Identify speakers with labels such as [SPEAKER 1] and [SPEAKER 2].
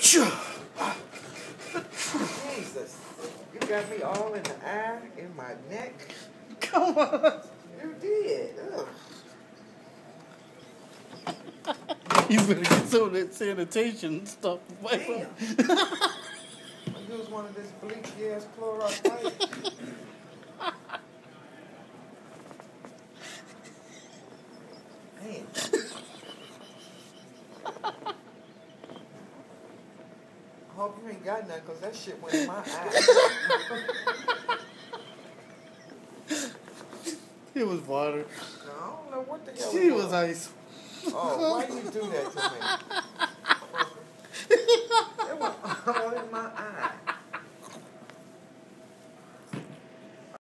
[SPEAKER 1] Jesus. You got me all in the eye, in my neck.
[SPEAKER 2] Come on.
[SPEAKER 1] You did. Ugh.
[SPEAKER 2] You better get some of that sanitation stuff away from
[SPEAKER 1] Damn. I use one of this bleach ass Clorox wipes. Man. I hope you ain't got nothing, because that shit went in my eye.
[SPEAKER 2] It was water.
[SPEAKER 1] No, I don't know what the hell
[SPEAKER 2] She
[SPEAKER 1] it
[SPEAKER 2] was ice.
[SPEAKER 1] Oh, why you do that to me? It was all in my eye.